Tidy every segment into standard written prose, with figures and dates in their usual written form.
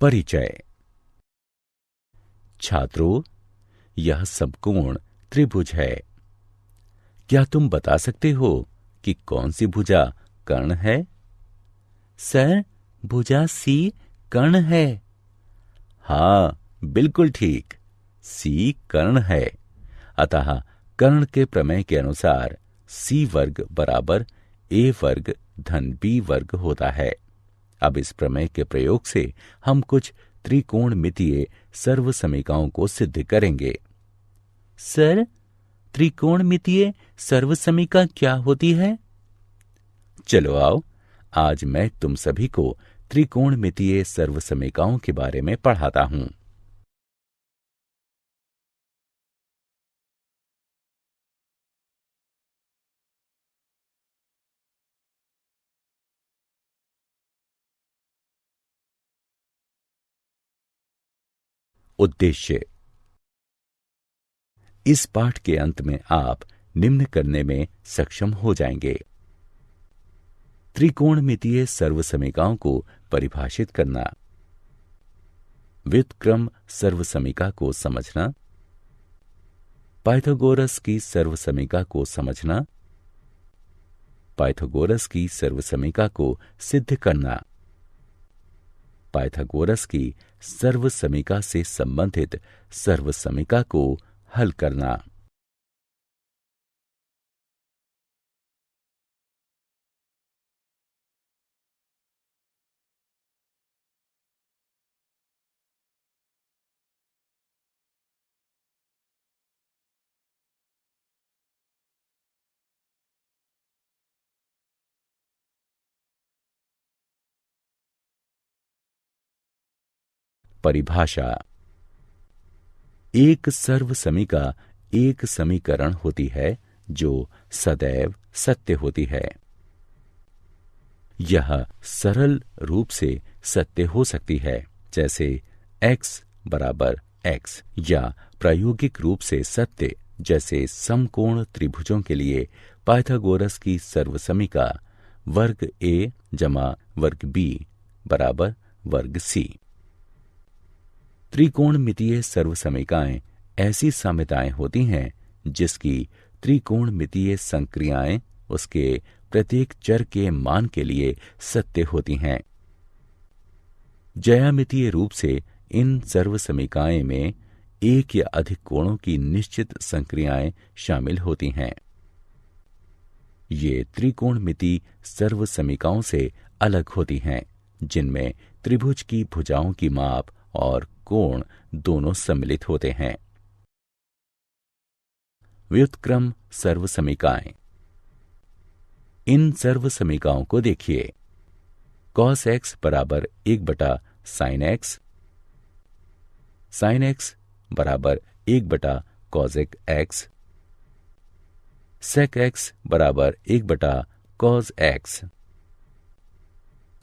परिचय। छात्रों, यह समकोण त्रिभुज है। क्या तुम बता सकते हो कि कौन सी भुजा कर्ण है? सर, भुजा सी कर्ण है। हाँ, बिल्कुल ठीक, सी कर्ण है। अतः कर्ण के प्रमेय के अनुसार सी वर्ग बराबर ए वर्ग धन बी वर्ग होता है। अब इस प्रमेय के प्रयोग से हम कुछ त्रिकोणमितीय सर्वसमीकाओं को सिद्ध करेंगे। सर, त्रिकोणमितीय सर्वसमीका क्या होती है? चलो आओ, आज मैं तुम सभी को त्रिकोणमितीय सर्वसमीकाओं के बारे में पढ़ाता हूं। उद्देश्य। इस पाठ के अंत में आप निम्न करने में सक्षम हो जाएंगे। त्रिकोणमितीय सर्वसमीकाओं को परिभाषित करना, व्युत्क्रम सर्वसमीका को समझना, पाइथागोरस की सर्वसमीका को समझना, पाइथागोरस की सर्वसमीका को सिद्ध करना, पाइथागोरस की सर्वसमीका से संबंधित सर्वसमीका को हल करना। परिभाषा। एक सर्वसमीका एक समीकरण होती है जो सदैव सत्य होती है। यह सरल रूप से सत्य हो सकती है, जैसे x बराबर x, या प्रायोगिक रूप से सत्य, जैसे समकोण त्रिभुजों के लिए पाइथागोरस की सर्वसमीका वर्ग a जमा वर्ग b बराबर वर्ग c। त्रिकोणमितीय सर्वसमीकाएं ऐसी साम्यताएं होती हैं जिसकी त्रिकोणमितीय संक्रियाएं उसके प्रत्येक चर के मान के लिए सत्य होती हैं। ज्यामितीय रूप से इन सर्वसमीकाएं में एक या अधिक कोणों की निश्चित संक्रियाएं शामिल होती हैं। ये त्रिकोणमिति सर्वसमीकाओं से अलग होती हैं, जिनमें त्रिभुज की भुजाओं की माप और कोण दोनों सम्मिलित होते हैं। व्युत्क्रम सर्वसमीकाएं। इन सर्वसमीकाओं को देखिए। cos x बराबर 1 sin x, sin x बराबर 1 cosec x, sec x बराबर 1 cos x,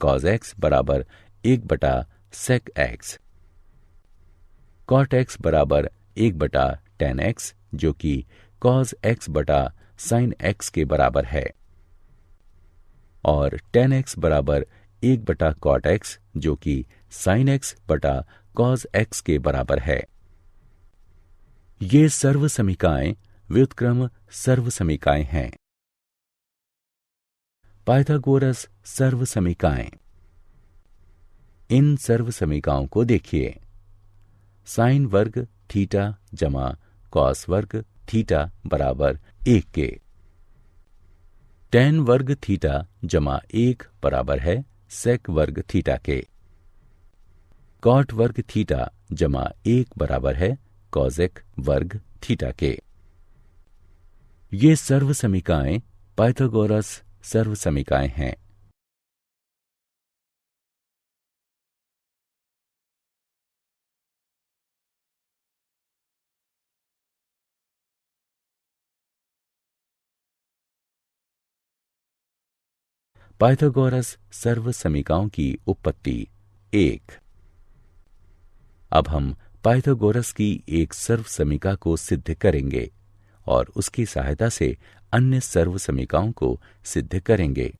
cos x बराबर 1 sec x, cot x बराबर 1 tan x, जो कि cos x बटा sin x के बराबर है, और tan x बराबर 1 cot x, जो कि sin x बटा cos x के बराबर है। ये सर्वसमीकाएं व्युत्क्रम सर्वसमीकाएं हैं। पाइथागोरस सर्वसमीकाएं। इन सर्वसमीकाओं को देखिए। साइन वर्ग थीटा जमा कॉस वर्ग थीटा बराबर 1 के, टैन वर्ग थीटा जमा 1 बराबर है सेक वर्ग थीटा के, कॉट वर्ग थीटा जमा 1 बराबर है कॉजेक वर्ग थीटा के। ये सर्वसमीकाएं पाइथागोरस सर्वसमीकाएं हैं। पाइथागोरस सर्वसमीकाओं की उत्पत्ति 1। अब हम पाइथागोरस की एक सर्वसमीका को सिद्ध करेंगे और उसकी सहायता से अन्य सर्वसमीकाओं को सिद्ध करेंगे।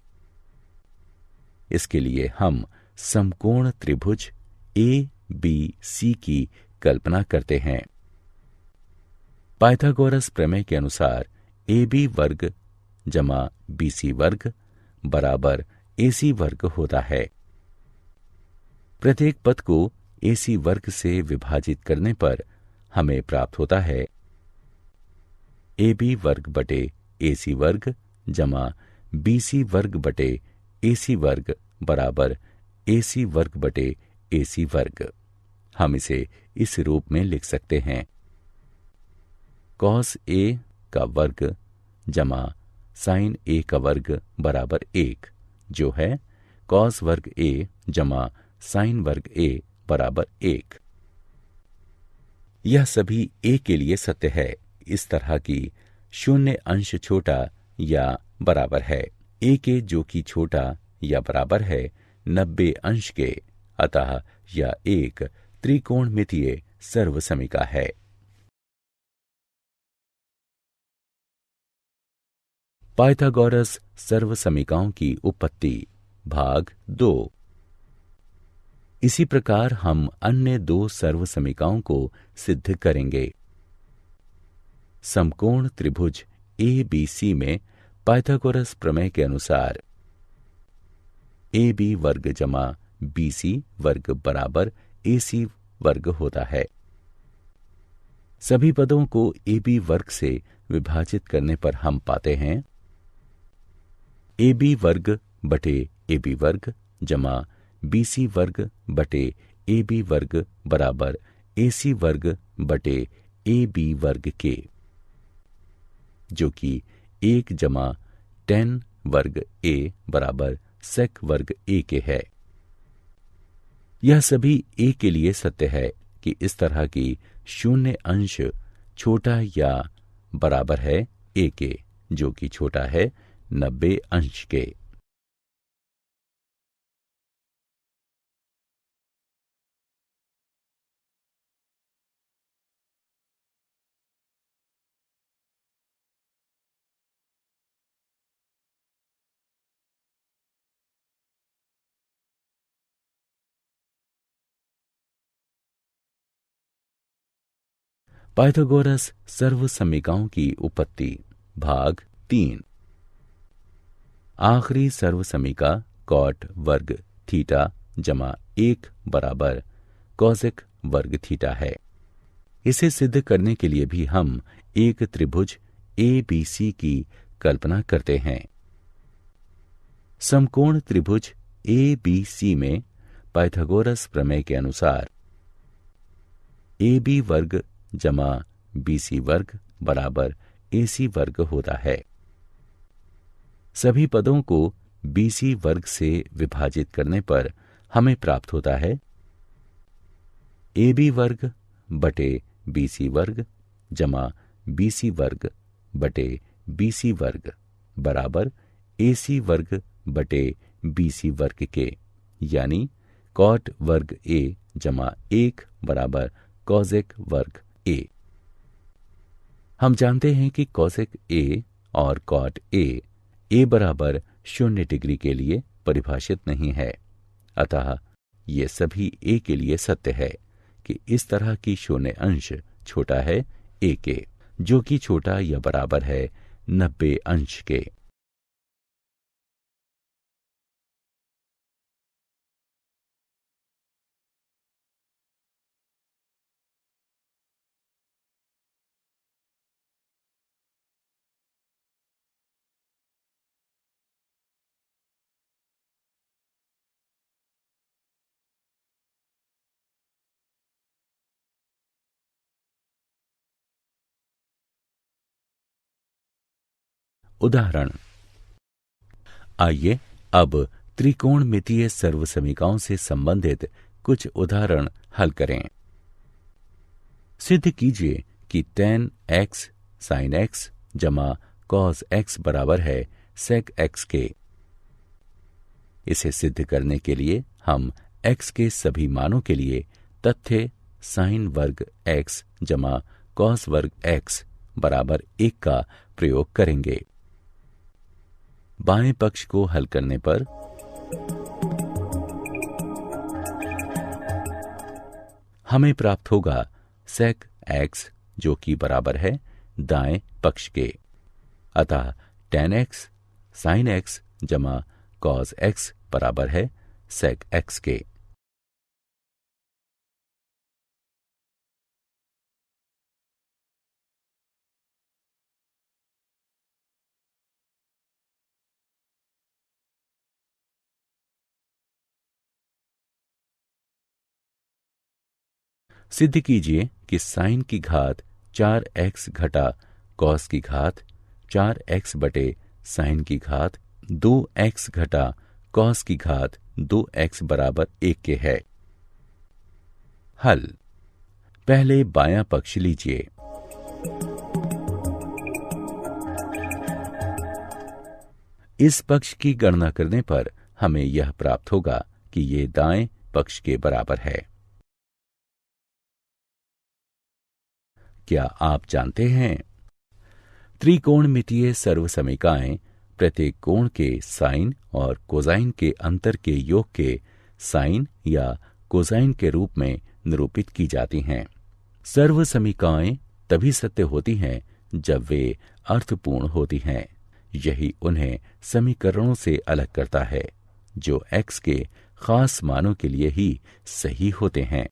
इसके लिए हम समकोण त्रिभुज ए बी सी की कल्पना करते हैं। पाइथागोरस प्रमेय के अनुसार ए बी वर्ग जमा बी सी वर्ग बराबर ए सी वर्ग होता है। प्रत्येक पद को ए सी वर्ग से विभाजित करने पर हमें प्राप्त होता है ए बी वर्ग बटे ए सी वर्ग जमा बी सी वर्ग बटे ए सी वर्ग बराबर ए सी वर्ग बटे ए सी वर्ग। हम इसे इस रूप में लिख सकते हैं कॉस ए का वर्ग जमा साइन ए का वर्ग बराबर 1, जो है कॉस वर्ग ए जमा साइन वर्ग ए बराबर 1। यह सभी ए के लिए सत्य है। इस तरह की शून्य अंश छोटा या बराबर है ए के, जो कि छोटा या बराबर है 90 अंश के। अतः यह एक त्रिकोणमितीय सर्वसमिका है। पाइथागोरस सर्वसमिकाओं की उत्पत्ति भाग 2। इसी प्रकार हम अन्य 2 सर्वसमिकाओं को सिद्ध करेंगे। समकोण त्रिभुज ए बी सी में पाइथागोरस प्रमेय के अनुसार ए बी वर्ग जमा बी सी वर्ग बराबर ए सी वर्ग होता है। सभी पदों को ए बी वर्ग से विभाजित करने पर हम पाते हैं ए बी वर्ग बटे ए बी वर्ग जमा बी सी वर्ग बटे ए बी वर्ग बराबर ए सी वर्ग बटे ए बी वर्ग के, जो कि 1 जमा tan वर्ग ए बराबर sec वर्ग ए के है। यह सभी ए के लिए सत्य है कि इस तरह की शून्य अंश छोटा या बराबर है ए के, जो कि छोटा है 90 अंश के। पाइथागोरस सर्वसमिकाओं की उत्पत्ति भाग 3। आखिरी सर्वसमिका कॉट वर्ग थीटा जमा 1 बराबर कॉसेक वर्ग थीटा है। इसे सिद्ध करने के लिए भी हम एक त्रिभुज ए बी सी की कल्पना करते हैं। समकोण त्रिभुज ए बी सी में पाइथागोरस प्रमेय के अनुसार ए बी वर्ग जमा बी सी वर्ग बराबर ए सी वर्ग होता है। सभी पदों को बी सी वर्ग से विभाजित करने पर हमें प्राप्त होता है ए बी वर्ग बटे बी सी वर्ग जमा बी सी वर्ग बटे बी सी वर्ग बराबर ए सी वर्ग बटे बी सी वर्ग के, यानी कॉट वर्ग ए जमा 1 बराबर कॉसेक वर्ग ए। हम जानते हैं कि कॉसेक ए और कॉट ए बराबर 0 डिग्री के लिए परिभाषित नहीं है। अतः ये सभी ए के लिए सत्य है कि इस तरह की शून्य अंश छोटा है ए के, जो कि छोटा या बराबर है 90 अंश के। उदाहरण। आइए अब त्रिकोणमितीय सर्वसमिकाओं से संबंधित कुछ उदाहरण हल करें। सिद्ध कीजिए कि tan x sin x जमा cos x बराबर है sec x के। इसे सिद्ध करने के लिए हम x के सभी मानों के लिए तथ्य sin वर्ग x जमा cos वर्ग x बराबर 1 का प्रयोग करेंगे। बाएं पक्ष को हल करने पर हमें प्राप्त होगा सेक एक्स जो कि बराबर है दाएं पक्ष के। अतः tan x sin x जमा cos x बराबर है sec x के। सिद्ध कीजिए कि साइन की घात 4x घटा कॉस की घात 4x बटे साइन की घात 2x घटा कॉस की घात 2x बराबर 1 के है। हल। पहले बायां पक्ष लीजिए। इस पक्ष की गणना करने पर हमें यह प्राप्त होगा कि ये दाएं पक्ष के बराबर है। क्या आप जानते हैं त्रिकोणमितीय सर्वसमीकाएं प्रत्येक कोण के साइन और कोसाइन के अंतर के योग के साइन या कोसाइन के रूप में निरूपित की जाती हैं। सर्वसमीकाएं तभी सत्य होती हैं जब वे अर्थपूर्ण होती हैं। यही उन्हें समीकरणों से अलग करता है जो x के खास मानों के लिए ही सही होते हैं।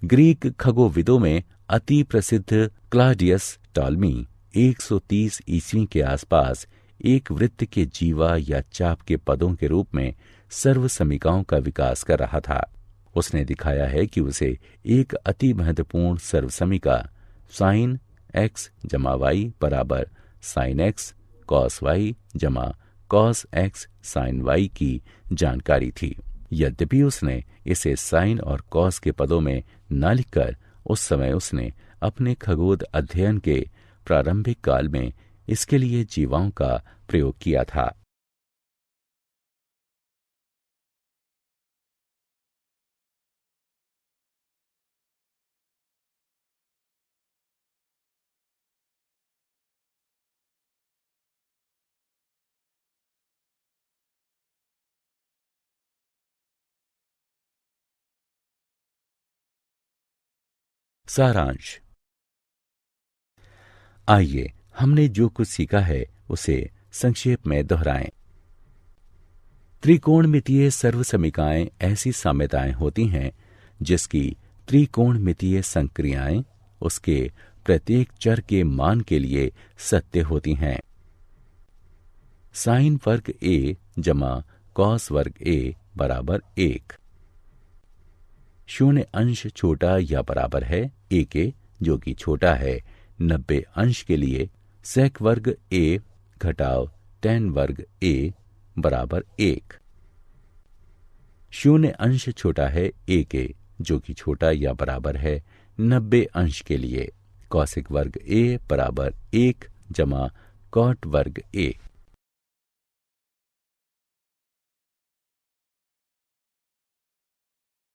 ग्रीक खगोविदों में अति प्रसिद्ध क्लाडियस टॉलमी 130 ईस्वी के आसपास एक वृत्त के जीवा या चाप के पदों के रूप में सर्वसमीकाओं का विकास कर रहा था। उसने दिखाया है कि उसे एक अति महत्वपूर्ण सर्वसमीका साइन एक्स जमा वाई बराबर साइन एक्स कॉस वाई जमा कॉस एक्स साइन वाई की जानकारी थी। यद्यपि उसने इसे साइन और कॉस के पदों में न लिखकर उस समय उसने अपने खगोल अध्ययन के प्रारंभिक काल में इसके लिए जीवाओं का प्रयोग किया था। सारांश। आइए हमने जो कुछ सीखा है उसे संक्षेप में दोहराएं। त्रिकोणमितीय सर्वसमीकाएं ऐसी साम्यताएं होती हैं जिसकी त्रिकोणमितीय संक्रियाएं उसके प्रत्येक चर के मान के लिए सत्य होती हैं। साइन वर्ग a जमा कॉस वर्ग a बराबर 1। शून्य अंश छोटा या बराबर है a के जो कि छोटा है 90 अंश के लिए सेक वर्ग a घटाव tan वर्ग a बराबर 1। शून्य अंश छोटा है a के जो कि छोटा या बराबर है 90 अंश के लिए कॉसिक वर्ग a बराबर 1 जमा कॉट वर्ग a।